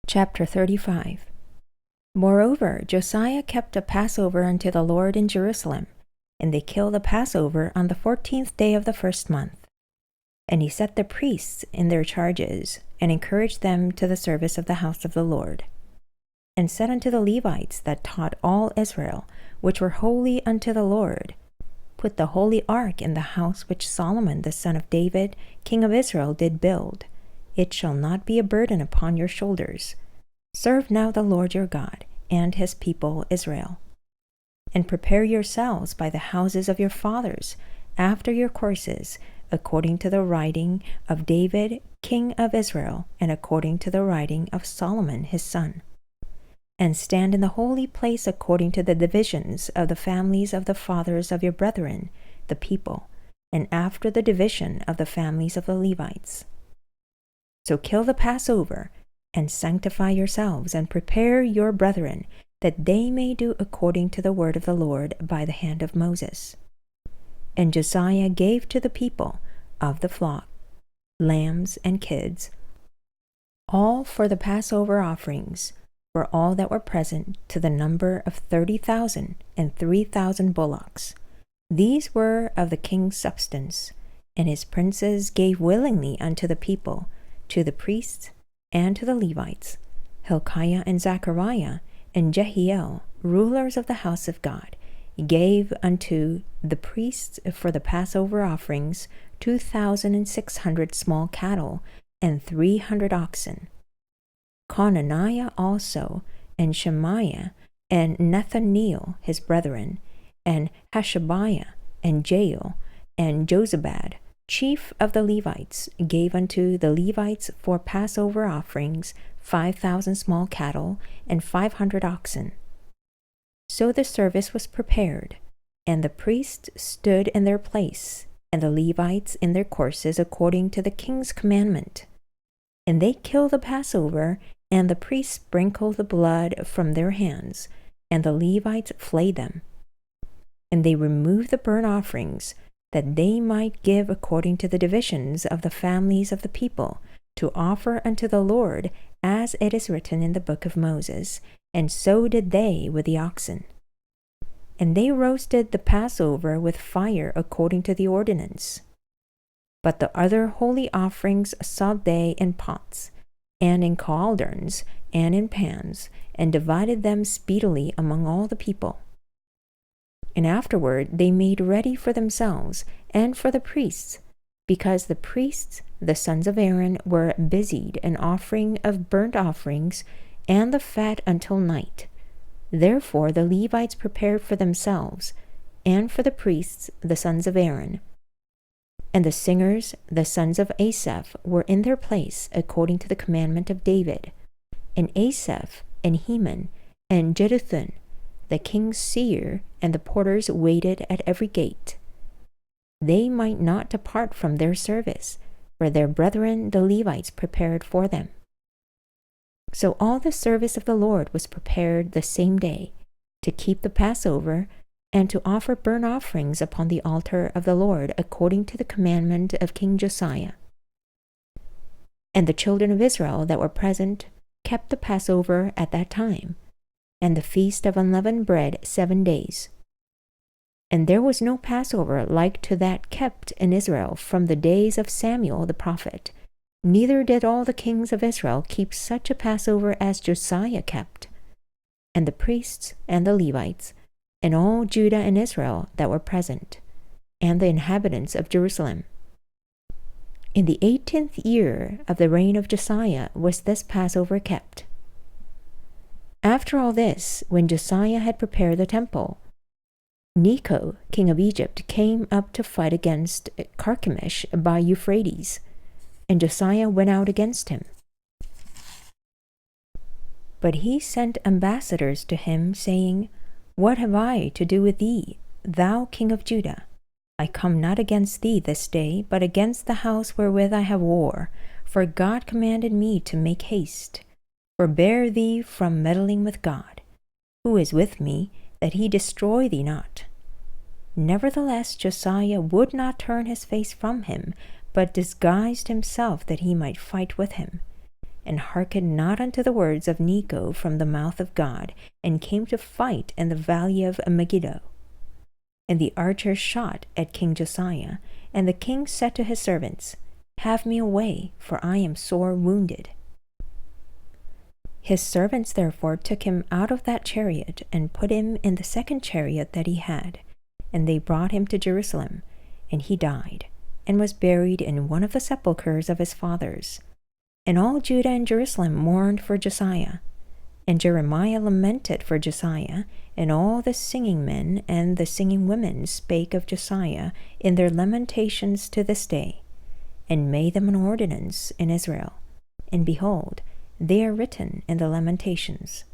Chapter 35. Moreover, Josiah kept a Passover unto the Lord in Jerusalem, and they killed the Passover on the 14th day of the first month. And he set the priests in their charges, and encouraged them to the service of the house of the Lord. And said unto the Levites that taught all Israel, which were holy unto the Lord, Put the holy ark in the house which Solomon the son of David, king of Israel, did build. It shall not be a burden upon your shoulders. Serve now the Lord your God, and his people Israel. And prepare yourselves by the houses of your fathers, after your courses, according to the writing of David, king of Israel, and according to the writing of Solomon his son. And stand in the holy place according to the divisions of the families of the fathers of your brethren, the people, and after the division of the families of the Levites. So kill the Passover, and sanctify yourselves, and prepare your brethren, that they may do according to the word of the Lord by the hand of Moses. And Josiah gave to the people of the flock, lambs and kids, all for the Passover offerings, for all that were present, to the number of 30,000 and 3,000 bullocks. These were of the king's substance, and his princes gave willingly unto the people, to the priests, and to the Levites, Hilkiah and Zechariah, and Jehiel, rulers of the house of God, gave unto the priests for the Passover offerings 2,600 small cattle, and 300 oxen. Conaniah also, and Shemaiah, and Nethaneel his brethren, and Hashabiah, and Jael, and Jozabad, chief of the Levites, gave unto the Levites for Passover offerings 5,000 small cattle, and 500 oxen. So the service was prepared, and the priests stood in their place, and the Levites in their courses according to the king's commandment. And they killed the Passover, and the priests sprinkled the blood from their hands, and the Levites flayed them. And they removed the burnt offerings, that they might give according to the divisions of the families of the people, to offer unto the Lord, as it is written in the book of Moses, and so did they with the oxen. And they roasted the Passover with fire according to the ordinance. But the other holy offerings sawed they in pots, and in cauldrons, and in pans, and divided them speedily among all the people. And afterward they made ready for themselves and for the priests, because the priests, the sons of Aaron, were busied in offering of burnt offerings and the fat until night. Therefore the Levites prepared for themselves, and for the priests, the sons of Aaron. And the singers, the sons of Asaph, were in their place according to the commandment of David. And Asaph, and Heman, and Jeduthun, the king's seer, and the porters waited at every gate. They might not depart from their service, for their brethren the Levites prepared for them. So all the service of the Lord was prepared the same day, to keep the Passover, and to offer burnt offerings upon the altar of the Lord according to the commandment of King Josiah. And the children of Israel that were present kept the Passover at that time, and the feast of unleavened bread 7 days. And there was no Passover like to that kept in Israel from the days of Samuel the prophet, neither did all the kings of Israel keep such a Passover as Josiah kept. And the priests and the Levites, and all Judah and Israel that were present, and the inhabitants of Jerusalem. In the 18th year of the reign of Josiah was this Passover kept. After all this, when Josiah had prepared the temple, Necho, king of Egypt, came up to fight against Carchemish by Euphrates, and Josiah went out against him. But he sent ambassadors to him, saying, What have I to do with thee, thou king of Judah? I come not against thee this day, but against the house wherewith I have war, for God commanded me to make haste. Forbear thee from meddling with God, who is with me, that he destroy thee not. Nevertheless Josiah would not turn his face from him, but disguised himself that he might fight with him. and hearkened not unto the words of Necho from the mouth of God, and came to fight in the valley of Megiddo. And the archers shot at King Josiah, and the king said to his servants, Have me away, for I am sore wounded. His servants therefore took him out of that chariot, and put him in the second chariot that he had, and they brought him to Jerusalem, and he died, and was buried in one of the sepulchres of his fathers. And all Judah and Jerusalem mourned for Josiah. And Jeremiah lamented for Josiah, and all the singing men and the singing women spake of Josiah in their lamentations to this day, and made them an ordinance in Israel. And behold, they are written in the lamentations.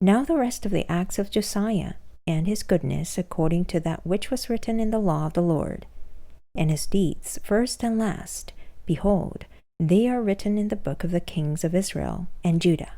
Now the rest of the acts of Josiah, and his goodness according to that which was written in the law of the Lord, and his deeds first and last, behold, they are written in the book of the kings of Israel and Judah.